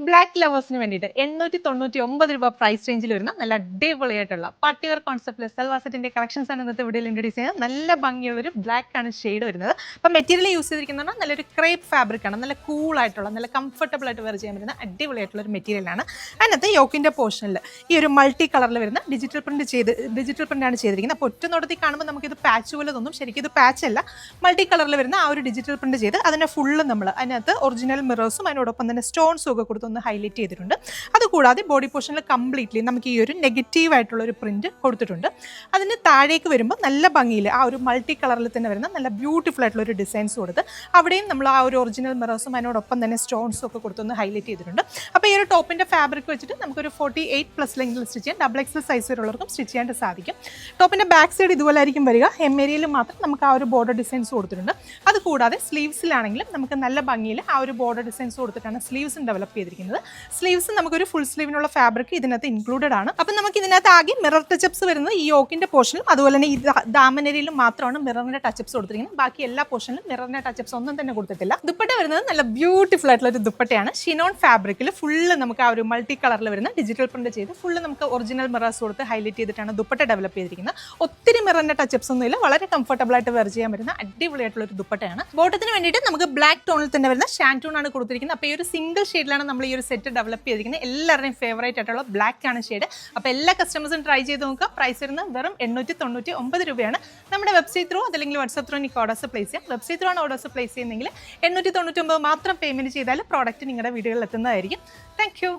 Black ലവേഴ്സിന് വേണ്ടിയിട്ട് 899 രൂപ price റേഞ്ചിൽ വരുന്ന നല്ല അടിപൊളിയായിട്ടുള്ള പാർട്ടിവെയർ കോൺസെപ്റ്റിലെ സൽവാസറ്റിന്റെ കളക്ഷൻസ് ആണ് ഇന്നത്തെ വീഡിയോയിൽ ഇൻട്രൊഡ്യൂസ് ചെയ്യുന്നത്. നല്ല ഭംഗിയുള്ള ഒരു ബ്ലാക്ക് ആണ് ഷെയ്ഡ് വരുന്നത്. അപ്പം മെറ്റീരിയൽ യൂസ് ചെയ്തിരിക്കുന്നത് നല്ലൊരു ക്രേപ്പ് ഫാബ്രിക് ആണ്. നല്ല കൂൾ ആയിട്ടുള്ള നല്ല കംഫർട്ടബിൾ ആയിട്ട് വെയർ ചെയ്യാൻ പറ്റുന്ന അടിപൊളിയായിട്ടുള്ള ഒരു മെറ്റീരിയലാണ്. അതിനകത്ത് യോക്കിന്റെ പോർഷനിൽ ഈ ഒരു മൾട്ടി കളറിൽ വരുന്ന ഡിജിറ്റൽ പ്രിന്റ് ആണ് ചെയ്തിരിക്കുന്നത്. അപ്പോൾ ഒറ്റ നോട്ടത്തിൽ കാണുമ്പോൾ നമുക്കിത് പാച്ച് പോലെ തോന്നും. ശരിക്കും ഇത് പാച്ച് അല്ല, മൾട്ടി കളറിൽ വരുന്ന ആ ഒരു ഡിജിറ്റൽ പ്രിന്റ് ചെയ്ത് അതിനെ ഫുള്ള് നമ്മൾ അതിനകത്ത് ഒറിജിനൽ മിറേഴ്സും അതിനോടൊപ്പം തന്നെ സ്റ്റോൺസും ഒക്കെ കൊടുത്ത് ഒന്ന് ഹൈലൈറ്റ് ചെയ്തിട്ടുണ്ട്. അതുകൂടാതെ ബോഡി പോർഷനിൽ കംപ്ലീറ്റ്ലി നമുക്ക് ഈ ഒരു നെഗറ്റീവ് ആയിട്ടുള്ള ഒരു പ്രിന്റ് കൊടുത്തിട്ടുണ്ട്. അതിന് താഴേക്ക് വരുമ്പോൾ നല്ല ഭംഗിയിൽ ആ ഒരു മൾട്ടി കളറിൽ തന്നെ വരുന്ന നല്ല ബ്യൂട്ടിഫുൾ ആയിട്ടുള്ള ഒരു ഡിസൈൻസ് കൊടുത്ത് അവിടെയും നമ്മൾ ആ ഒരു ഒറിജിനൽ മിറേഴ്സും അതിനോടൊപ്പം തന്നെ സ്റ്റോൺസും ഒക്കെ കൊടുത്തൊന്ന് ഹൈലൈറ്റ് ചെയ്തിട്ടുണ്ട്. അപ്പോൾ ഈ ഒരു ടോപ്പിന്റെ ഫാബ്രിക് വെച്ചിട്ട് നമുക്കൊരു 48+ ലെങ്തിൽ സ്റ്റിച്ച് ചെയ്യാം. XXL സൈസ് വരെയുള്ളവർക്കും സ്റ്റിച്ച് ചെയ്യാനായിട്ട് സാധിക്കും. ടോപ്പിന്റെ ബാക്ക് സൈഡ് ഇതുപോലെ ആയിരിക്കും വരിക. എം ഏരിയയിൽ മാത്രം നമുക്ക് ആ ഒരു ബോർഡർ ഡിസൈൻസ് കൊടുത്തിട്ടുണ്ട്. അതുകൂടാതെ സ്ലീവ്സിലാണെങ്കിലും നമുക്ക് നല്ല ഭംഗിയിൽ ആ ഒരു ബോർഡർ ഡിസൈൻസ് കൊടുത്തിട്ടാണ് സ്ലീവ്സും ഡെവലപ്പ് ചെയ്തിരിക്കുന്നത്. സ്ലീവ്സ് നമുക്കൊരു ഫുൾ സ്ലീവിനുള്ള ഫാബ്രിക് ഇതിനകത്ത് ഇൻക്ലൂഡഡ് ആണ്. അപ്പം നമുക്ക് ഇതിനകത്ത് ആകെ മിറർ ടച്ചപ്സ് വരുന്നത് ഈ യോക്കിന്റെ പോർഷനിലും അതുപോലെ തന്നെ ഈ ദാമനരിയിലും മാത്രമാണ് മിററിന്റെ ടച്ചപ്സ് കൊടുത്തിരിക്കുന്നത്. ബാക്കി എല്ലാ പോർഷനിലും മിററിന്റെ ടച്ചപ്സ് ഒന്നും തന്നെ കൊടുത്തിട്ടില്ല. ദുപ്പട്ട വരുന്നത് നല്ല ബ്യൂട്ടിഫുൾ ആയിട്ടുള്ള ഒരു ദുപ്പട്ടയാണ്. ഷിനോൺ ഫാബ്രിക്കിൽ ഫുള്ള് നമുക്ക് ആ ഒരു മൾട്ടി കളറിൽ വരുന്ന ഡിജിറ്റൽ പ്രിന്റ് ചെയ്ത് ഫുള്ള് നമുക്ക് ഒറിജിനൽ മിറേഴ്സ് കൊടുത്ത് ഹൈലൈറ്റ് ചെയ്തിട്ടാണ് ദുപ്പട്ട ഡെവലപ്പ് ചെയ്തിരിക്കുന്നത്. ഒത്തിരി മിററിന്റെ ടച്ചപ്സ് ഒന്നും ഇല്ല. വളരെ കംഫർട്ടബിൾ ആയിട്ട് വെയർ ചെയ്യാൻ പറ്റുന്ന അടിപൊളിയായിട്ടുള്ള ഒരു ദുപ്പട്ടയാണ്. ബോട്ടത്തിന് വേണ്ടിയിട്ട് നമുക്ക് ബ്ലാക്ക് ടോണിൽ തന്നെ വരുന്ന ഷാൻറ്റൂൺ ആണ് കൊടുത്തിരിക്കുന്നത്. അപ്പോൾ ഈ ഒരു സിംഗിൾ ഷെയ്ഡിലാണ് നമ്മൾ ഈ ഒരു സെറ്റ് ഡെവലപ്പ് ചെയ്തിരിക്കുന്നത്. എല്ലാവരുടെയും ഫേവറേറ്റ് ആയിട്ടുള്ള ബ്ലാക്ക് ആണ് ഷെയ്ഡ്. അപ്പോൾ എല്ലാ കസ്റ്റമേഴ്സും ട്രൈ ചെയ്ത് നോക്കുക. പ്രൈസ് വരുന്നത് വെറും 899 രൂപയാണ്. നമ്മുടെ വെബ്സൈറ്റ് ത്രൂ അതല്ലെങ്കിൽ വാട്സ്ആപ്പ് ത്രൂ എനിക്ക് ഓർഡേഴ്സ് പ്ലേസ് ചെയ്യാം. വെബ്സൈറ്റ് ത്രൂ ആണ് ഓർഡേഴ്സ് പ്ലേസ് ചെയ്യുന്നതെങ്കിൽ 899 മാത്രം പേയ്മെന്റ് ചെയ്താൽ പ്രോഡക്റ്റ് നിങ്ങളുടെ വീടുകളിൽ എത്തുന്നതായിരിക്കും. Thank you.